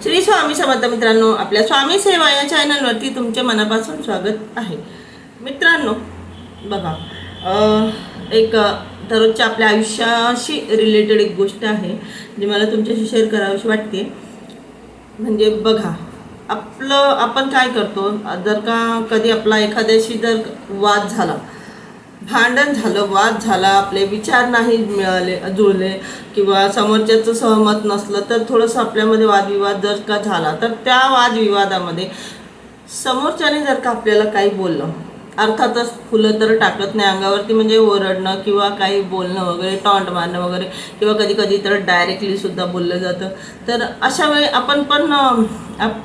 श्री स्वामी समर्थ मित्रांनो, आपल्या स्वामी सेवा या चॅनलवरती तुमचे मनापासून स्वागत आहे. मित्रांनो बघा, एक दररोजच्या आपल्या आयुष्याशी रिलेटेड एक गोष्ट आहे जी मला तुमच्याशी शेअर करावीशी वाटते. म्हणजे बघा, आपण काय करतो, जर का कधी आपला एखाद्याशी जर वाद झाला, भांडण झालं, वाद झाला, आपले विचार नाही मिळाले, जुळले किंवा समोरच्याचं सहमत नसलं, तर थोडंसं आपल्यामध्ये वादविवाद जर का झाला, तर त्या वादविवादामध्ये समोरच्याने जर का आपल्याला काही बोललं, अर्थातच फुलं तर टाकत नाही अंगावरती, म्हणजे ओरडणं किंवा काही बोलणं वगैरे, टॉन्ट मारणं वगैरे, किंवा कधी कधी तर डायरेक्टली सुद्धा बोललं जातं. तर अशा वेळी आपण पण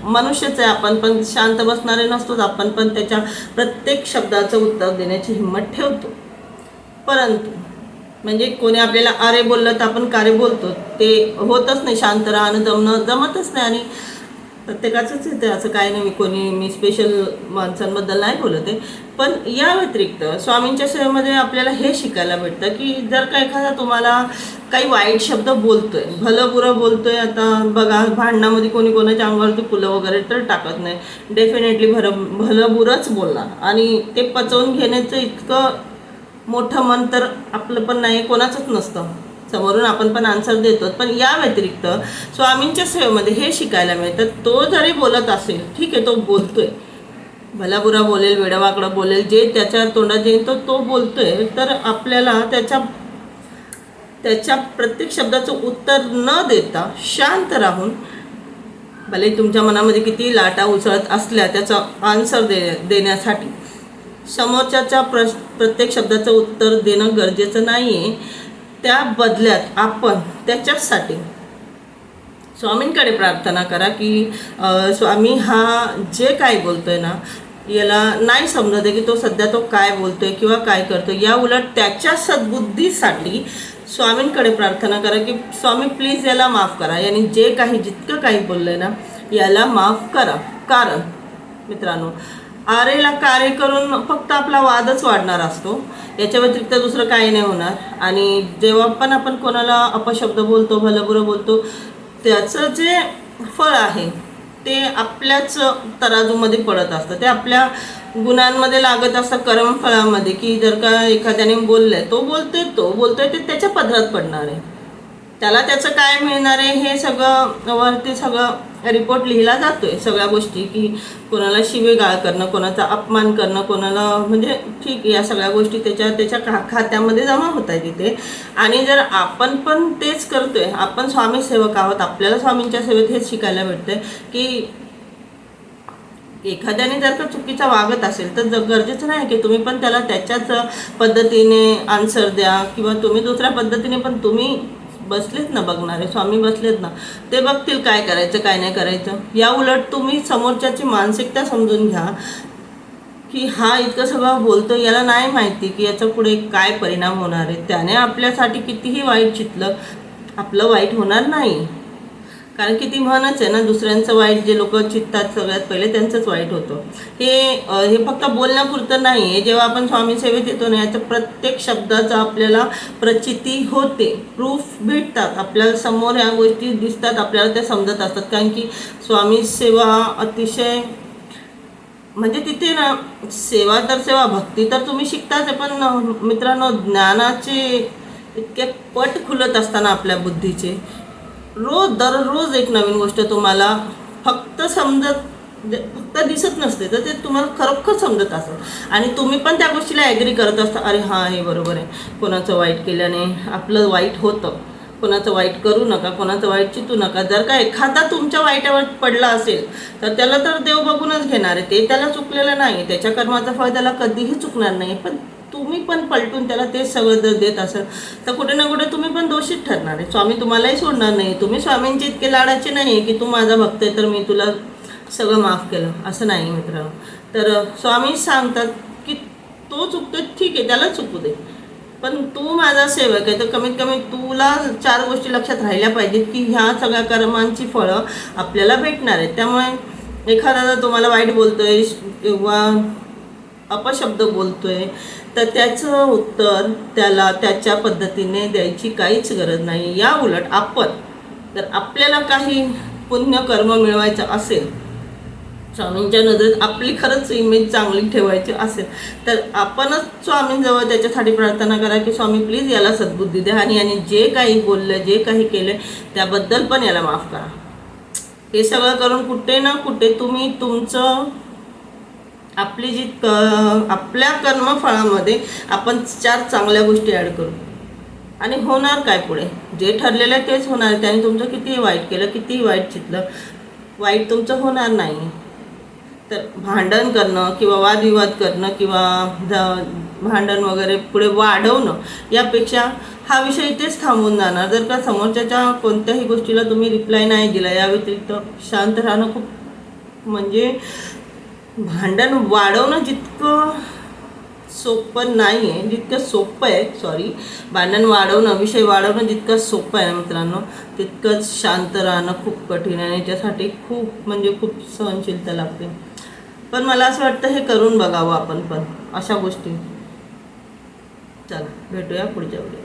मनुष्यच आहे, आपण पण शांत बसणारे नसतोच, आपण पण त्याच्या प्रत्येक शब्दाचं उत्तर देण्याची हिंमत ठेवतो. परंतु म्हणजे कोणी आपल्याला अरे बोललं तर आपण कारे बोलतो, ते होतच नाही. शांत राहणं जमतच नाही. आणि प्रत्येकाचंच येते, असं काही नाही, मी स्पेशल माणसांबद्दल नाही बोलत आहे. पण या व्यतिरिक्त स्वामींच्या सेवेमध्ये आपल्याला हे शिकायला भेटतं की जर का एखादा तुम्हाला काही वाईट शब्द बोलतोय, भलं बुरं बोलतोय, आता बघा भांडणामध्ये कोणी कोणाच्या अंगावरती फुलं वगैरे तर टाकत नाही, डेफिनेटली भलं बुरंच बोलणार. आणि ते पचवून घेण्याचं इतकं मोठं मन तर आपलं पण नाही, कोणाचंच नसतं. समोरून आपण पण आन्सर देतो. पण या व्यतिरिक्त स्वामींच्या सेवेमध्ये हे शिकायला मिळतं, तो जरी बोलत असेल, ठीक आहे, तो बोलतोय, भलाबुरा बोलेल, वेडावाकडं बोलेल, जे त्याच्या तोंडात येईल तो बोलतोय, तर आपल्याला त्याच्या प्रत्येक शब्दाचं उत्तर न देता शांत राहून, भले तुमच्या मनामध्ये किती लाटा उसळत असल्या, त्याचा आन्सर देण्यासाठी समोरच्याच्या प्रत्येक शब्दाचं उत्तर देणं गरजेचं नाही आहे. त्या बदल्यात आपण त्याच्यासाठी स्वामींकडे प्रार्थना करा की स्वामी, हा जे काय बोलतोय ना, याला नाही समजत आहे की तो सध्या तो काय बोलतोय किंवा काय करतोय. या उलट त्याच्या सद्बुद्धीसाठी स्वामींकडे प्रार्थना करा की स्वामी प्लीज याला माफ करा, याने जितकं काही बोललंय ना, याला माफ करा. कारण मित्रांनो, आरेला कार्य करून फक्त आपला वादच वाढणार असतो, याच्या व्यतिरिक्त दुसरं काही नाही होणार. आणि जेव्हा पण आपण कोणाला अपशब्द बोलतो, भलंबुरं बोलतो, त्याचं जे फळ आहे ते आपल्याच तराजूमध्ये पडत असतं, ते आपल्या गुणांमध्ये लागत असतं, कर्मफळामध्ये. की जर का एखाद्याने बोललंय, तो बोलतोय ते त्याच्या पदरात पडणार आहे, त्याला त्याचं काय मिळणार आहे हे सगळं वरती सगळं रिपोर्ट लिहिला जातोय, सगळ्या गोष्टी, की कोणाला शिवेगाळ करणं, कोणाचा अपमान करणं, कोणाला, म्हणजे ठीक, या सगळ्या गोष्टी त्याच्या खात्यामध्ये जमा होत आहे तिथे. आणि जर आपण पण तेच करतोय, आपण स्वामी सेवक आहोत, आपल्याला स्वामींच्या सेवेत हेच शिकायला भेटतंय की एखाद्याने जर का चुकीचा वागत असेल तर गरजेचं नाही की तुम्ही पण त्याला त्याच्याच पद्धतीने आन्सर द्या, किंवा तुम्ही दुसऱ्या पद्धतीने, पण तुम्ही बसलेत ना बघणारे, स्वामी बसलेत ना, ते बघतील काय करायचं काय नाही करायचं. या उलट तुम्ही समोरच्याची मानसिकता समजून घ्या की हा इतकं सगळं बोलतो, याला नाही माहिती की याचा पुढे काय परिणाम होणार आहे. त्याने आपल्यासाठी कितीही वाईट चितलं, आपलं वाईट होणार नाही. कारण की ती म्हणच आहे ना, दुसऱ्यांचं वाईट जे लोक चित्तात सगळ्यात पहिले त्यांचंच वाईट होतं. हे फक्त बोलण्यापुरतं नाही आहे. जेव्हा आपण स्वामी सेवेत येतो ना, याच्या प्रत्येक शब्दाचा आपल्याला प्रचिती होते, प्रूफ भेटतात, आपल्याला समोर ह्या गोष्टी दिसतात, आपल्याला त्या समजत असतात. कारण की स्वामी सेवा अतिशय, म्हणजे तिथे ना सेवा तर सेवा, भक्ती तर तुम्ही शिकताच आहे, पण मित्रांनो, ज्ञानाचे इतके पट खुलत असताना आपल्या बुद्धीचे, दररोज एक नवीन गोष्ट तुम्हाला फक्त दिसत नसते, तर ते तुम्हाला खरोखर समजत असतं. आणि तुम्ही पण त्या गोष्टीला ॲग्री करत असता, अरे हां, हे बरोबर आहे, कोणाचं वाईट केल्याने आपलं वाईट होतं, कोणाचं वाईट करू नका, कोणाचं वाईट चितू नका. जर का एखादा तुमच्या वाईटावर पडला असेल तर त्याला तर देव बघूनच घेणार आहे, ते त्याला चुकलेलं नाही, त्याच्या कर्माचा फळ त्याला कधीही चुकणार नाही. पण तुम्ही पण पलटून त्याला तेच सगळं जर देत असाल तर कुठे ना कुठे तुम्ही पण दोषीत ठरणार आहे. स्वामी तुम्हालाही सोडणार नाही. तुम्ही स्वामींचे इतके लाडाचे नाही आहे की तू माझा भक्त आहे तर मी तुला सगळं माफ केलं, असं नाही मित्रांनो. तर स्वामी सांगतात की तो चुकतो, ठीक आहे, त्याला चुकू दे, पण तू माझा सेवक आहे, तर कमीत कमी तुला 4 गोष्टी लक्षात राहिल्या पाहिजेत की ह्या सगळ्या कर्मांची फळं आपल्याला भेटणार आहेत. त्यामुळे एखादा जर तुम्हाला वाईट बोलतोय किंवा अपशब्द बोलतोय, तर त्याचं उत्तर त्याला त्याच्या पद्धतीने द्यायची काहीच गरज नाही. या उलट आपण जर आपल्याला काही पुण्य कर्म मिळवायचं असेल, स्वामींच्या नजरेत आपली खरंच इमेज चांगली ठेवायची असेल, तर आपणच स्वामींजवळ त्याच्यासाठी प्रार्थना करा की स्वामी प्लीज याला सद्बुद्धी द्या, आणि याने जे काही बोललं, जे काही केलं त्याबद्दल पण याला माफ करा. हे सगळं करून कुठे ना कुठे तुम्ही तुमचं आपली जी आपल्या कर्मफळामध्ये आपण 4 चांगल्या गोष्टी ॲड करू, आणि होणार काय पुढे, जे ठरलेलं आहे तेच होणार. त्याने तुमचं कितीही वाईट केलं, कितीही वाईट चितलं, वाईट तुमचं होणार नाही. तर भांडण करणं किंवा वादविवाद करणं किंवा भांडण वगैरे पुढे वाढवणं, यापेक्षा हा विषय इथेच थांबून जाणार. जर का समोरच्याच्या कोणत्याही गोष्टीला तुम्ही रिप्लाय नाही दिला, या व्यतिरिक्त शांत राहणं खूप, म्हणजे भांडण वाढवणं जितकं सोपं नाही आहे, जितकं सोपं आहे, भांडण वाढवणं, विषय वाढवणं जितकं सोपं आहे मित्रांनो, तितकंच शांत राहणं खूप कठीण आहे. याच्यासाठी खूप म्हणजे खूप सहनशीलता लागते. पण मला असं वाटतं हे करून बघावं आपण पण अशा गोष्टी. चला भेटूया पुढच्या व्हिडिओ.